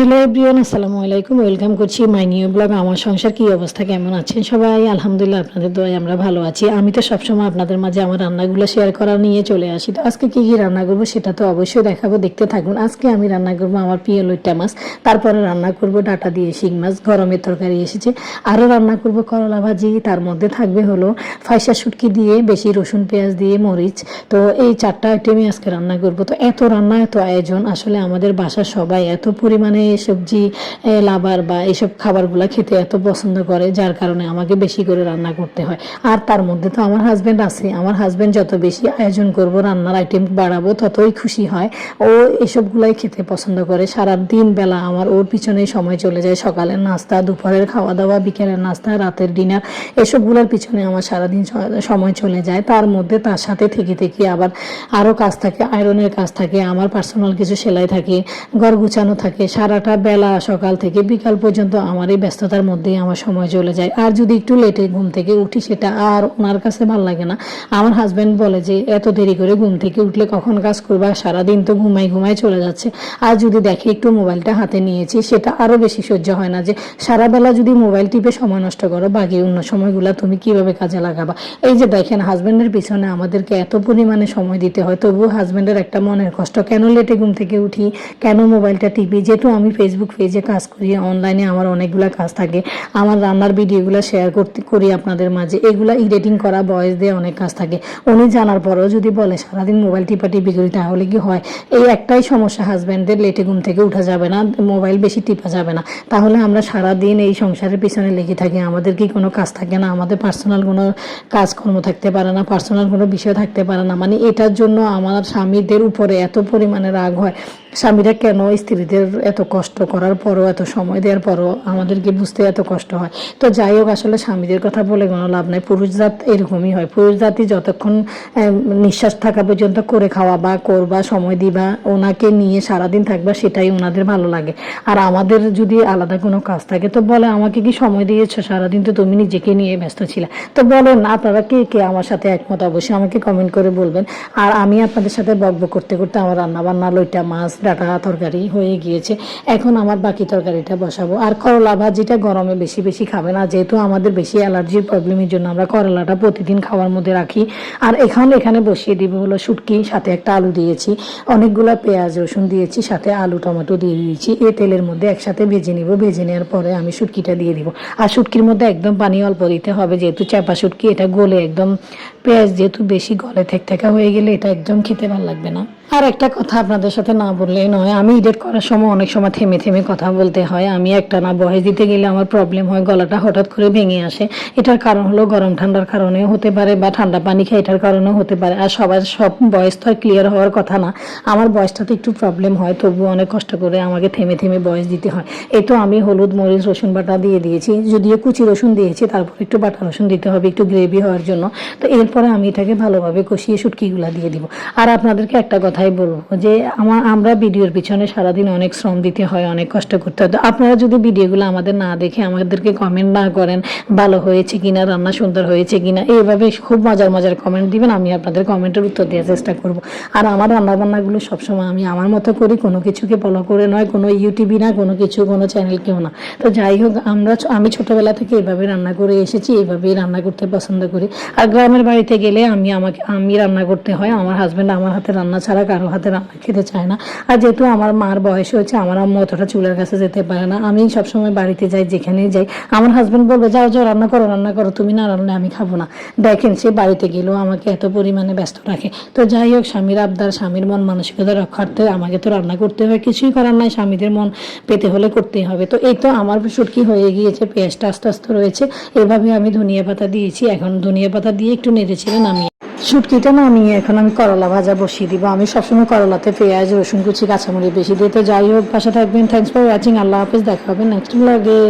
Hello everyone, আসসালামু আলাইকুম। Welcome করছি মাই নিউ ব্লগ। আমার সংসার কি অবস্থা, কেমন আছেন সবাই? আলহামদুলিল্লাহ, আপনাদের দোয়ায় আমরা ভালো আছি। আমি তো সবসময় আপনাদের মাঝে আমার রান্নাগুলো শেয়ার করা নিয়ে চলে আসি। তো আজকে কি কি রান্না করবো সেটা তো অবশ্যই দেখাবো, দেখতে থাকুন। আজকে আমি রান্না করবো আমার প্রিয় লইট্টা মাছ, তারপরে রান্না করব ডাটা দিয়ে শিং মাছ, গরমের তরকারি এসেছে। আরও রান্না করব করলা ভাজি, তার মধ্যে থাকবে হলো ফাইসা শুটকি দিয়ে বেশি রসুন পেঁয়াজ দিয়ে মরিচ। তো এই চারটা আইটেমই আজকে রান্না করব। তো এত রান্না, এত আয়োজন, আসলে আমাদের বাসার সবাই এত পরিমাণে সবজি লাভার বা এইসব খাবারগুলো খেতে এত পছন্দ করে, যার কারণে আমাকে বেশি করে রান্না করতে হয়। আর তার মধ্যে তো আমার হাজব্যান্ড আছে। আমার হাজব্যান্ড যত বেশি আয়োজন করব, রান্নার আইটেম বাড়াবো, ততই খুশি হয়। ও এসবগুলাই খেতে পছন্দ করে। সারা দিন বেলা আমার ওর পিছনেই সময় চলে যায়। সকালের নাস্তা, দুপুরের খাওয়া দাওয়া, বিকেলের নাস্তা, রাতের ডিনার, এসবগুলোর পিছনে আমার সারাদিন সময় চলে যায়। তার মধ্যে তার সাথে থেকে থেকে আবার আরও কাজ থাকে, আয়রনের কাজ থাকে, আমার পার্সোনাল কিছু সেলাই থাকে, ঘর গুছানো থাকে। সারাটা বেলা সকাল থেকে বিকাল পর্যন্ত আমার এই ব্যস্ততার মধ্যেই আমার সময় চলে যায়। আর যদি একটু লেটে ঘুম থেকে উঠি, সেটা আর ওনার কাছে ভালো লাগে না। আমার হাজব্যান্ড বলে যে এত দেরি করে ঘুম থেকে উঠলে কখন কাজ করবা, সারাদিন তো ঘুমাই ঘুমাই চলে যাচ্ছে। আর যদি দেখে একটু মোবাইলটা হাতে নিয়েছি, সেটা আরও বেশি সহ্য হয় না। যে সারাবেলা যদি মোবাইল টিপে সময় নষ্ট করো, বাকি অন্য সময়গুলো তুমি কিভাবে কাজে লাগাবা? এই যে দেখেন, হাজব্যান্ডের পিছনে আমাদেরকে এত পরিমাণে সময় দিতে হয়, তবুও হাজব্যান্ডের একটা মনের কষ্ট, কেন লেটে ঘুম থেকে উঠি, কেন মোবাইলটা টিপি। যেহেতু আমি ফেসবুক পেজে কাজ করি, অনলাইনে আমার অনেকগুলো কাজ থাকে, আমার রান্নার ভিডিওগুলো শেয়ার করি আপনাদের মাঝে, এগুলা এডিটিং করা, ভয়েস দিয়ে অনেক কাজ থাকে। উনি জানার পরেও যদি বলে সারাদিন মোবাইল টিপি করি, তাহলে কি হয়? এই একটাই সমস্যা, হাজব্যান্ডের লেটে ঘুম থেকে উঠা যাবে না, মোবাইল বেশি টিপা যাবে না। তাহলে আমরা সারাদিন এই সংসারের পিছনে লেগে থাকি, আমাদের কি কোনো কাজ থাকে না? আমাদের পার্সোনাল কোনো কাজকর্ম থাকতে পারে না, পার্সোনাল কোনো বিষয় থাকতে পারে না। মানে এটার জন্য আমার স্বামীদের উপরে এত পরিমাণে রাগ হয়। স্বামীরা কেন স্ত্রীদের এত কষ্ট করার পরও, এত সময় দেওয়ার পরও আমাদেরকে বুঝতে এত কষ্ট হয়? তো যাই হোক, আসলে স্বামীদের কথা বলে কোনো লাভ নাই। পুরুষ জাত এরকমই হয়। পুরুষ জাতি যতক্ষণ নিঃশ্বাস থাকা পর্যন্ত করে খাওয়া বা করবা, সময় দিবা, ওনাকে নিয়ে সারাদিন থাকবা, সেটাই ওনাদের ভালো লাগে। আর আমাদের যদি আলাদা কোনো কাজ থাকে, তো বলে আমাকে কি সময় দিয়েছো? সারাদিন তো তুমি নিজেকে নিয়ে ব্যস্ত ছিলে। তো বলেন আপনারা কে কে আমার সাথে একমত, অবশ্যই আমাকে কমেন্ট করে বলবেন। আর আমি আপনাদের সাথে বকবক করতে করতে আমার রান্না বান্না লইটা মাছ ডাটা তরকারি হয়ে গিয়েছে। এখন আমার বাকি তরকারিটা বসাবো। আর করলা ভাজিটা গরমে বেশি বেশি খাবে না, যেহেতু আমাদের বেশি অ্যালার্জির প্রবলেমের জন্য আমরা করলাটা প্রতিদিন খাওয়ার মধ্যে রাখি। আর এখানে বসিয়ে দিব হলো শুটকি, সাথে একটা আলু দিয়েছি, অনেকগুলো পেঁয়াজ রসুন দিয়েছি, সাথে আলু টমেটো দিয়ে দিয়েছি। এই তেলের মধ্যে একসাথে ভেজে নিব। ভেজে নেওয়ার পরে আমি শুটকিটা দিয়ে দিব। আর শুটকির মধ্যে একদম পানি অল্প দিতে হবে, যেহেতু চাপা শুটকি, এটা গলে একদম, পেঁয়াজ যেহেতু বেশি গলে থেকথেকা হয়ে গেলে এটা একদম খেতে ভালো লাগবে না। আর একটা কথা আপনাদের সাথে না বললেই নয়, আমি এডিট করার সময় অনেক সময় থেমে থেমে কথা বলতে হয়। আমি একটা না ভয়েস দিতে গেলে আমার প্রবলেম হয়, গলাটা হঠাৎ করে ভেঙে আসে। এটার কারণ হলো গরম ঠান্ডার কারণেও হতে পারে, বা ঠান্ডা পানি খাই এটার কারণেও হতে পারে। আর সব ভয়েস তো ক্লিয়ার হওয়ার কথা না, আমার ভয়েসটাতে একটু প্রবলেম হয়, তবুও অনেক কষ্ট করে আমাকে থেমে থেমে ভয়েস দিতে হয়। এই তো আমি হলুদ মরিচ রসুন বাটা দিয়ে দিয়েছি, যদিও কুচি রসুন দিয়েছি, তারপর একটু বাটা রসুন দিতে হবে একটু গ্রেভি হওয়ার জন্য। তো এরপরে আমি এটাকে ভালোভাবে কষিয়ে শুটকিগুলা দিয়ে দিব। আর আপনাদেরকে একটা কথাই বলবো, যে আমরা ভিডিওর পিছনে সারাদিন অনেক শ্রম দিতে হয়, অনেক কষ্ট করতে হয়। তো আপনারা যদি ভিডিওগুলো আমাদের না দেখে আমাদেরকে কমেন্ট না করেন ভালো হয়েছে কিনা, রান্না সুন্দর হয়েছে কিনা, এইভাবে খুব মজার মজার কমেন্ট দিবেন, আমি আপনাদের কমেন্টের উত্তর দেওয়ার চেষ্টা করব। আর আমার রান্নাবান্নাগুলো সবসময় আমি আমার মতো করি, কোনো কিছুকে ফলো করে নয়, কোনো ইউটিউবই না, কোনো কিছু, কোনো চ্যানেল কেউ না। তো যাই হোক, আমি ছোটবেলা থেকে এইভাবে রান্না করে এসেছি, এইভাবেই রান্না করতে পছন্দ করি। আর গ্রামের বাড়িতে গেলে আমি রান্না করতে হয়, আমার হাজব্যান্ড আমার হাতে রান্না ছাড়া কারো হাতে রান্না খেতে চায় না। আর যেহেতু আমার মার বয়স হয়েছে, আমার আম্মু অতটা চুলের কাছে যেতে পারে না। আমি সবসময় বাড়িতে যাই, যেখানেই যাই আমার হাজব্যান্ড বলবে যাও যাও রান্না করো, তুমি না রান্না আমি খাবো না। দেখেন, সে বাড়িতে গেলেও আমাকে এত পরিমাণে ব্যস্ত রাখে। তো যাই হোক, স্বামীর আবদার, স্বামীর মন মানসিকতা রক্ষার্থে আমাকে তো রান্না করতে হয়, কিছুই করার নাই, স্বামীদের মন পেতে হলে করতেই হবে। তো এই তো আমার শুটকি হয়ে গিয়েছে, পেঁয়াজটা আস্তে আস্তে রয়েছে। এভাবে আমি ধনিয়া পাতা দিয়েছি, এখন ধনিয়া পাতা দিয়ে একটু নেড়েচেড়ে নামিয়ে শুটকিটা নামিয়ে এখন আমি করলা ভাজা বসিয়ে দিব। আমি সবসময় করলাতে পেঁয়াজ রসুন কুচি কাঁচামরিচ বেশি দিই। তো যাই হোক, পাশে থাকবেন। Thanks for watching. আল্লাহ হাফেজ, দেখা হবে নেক্সট ব্লগে।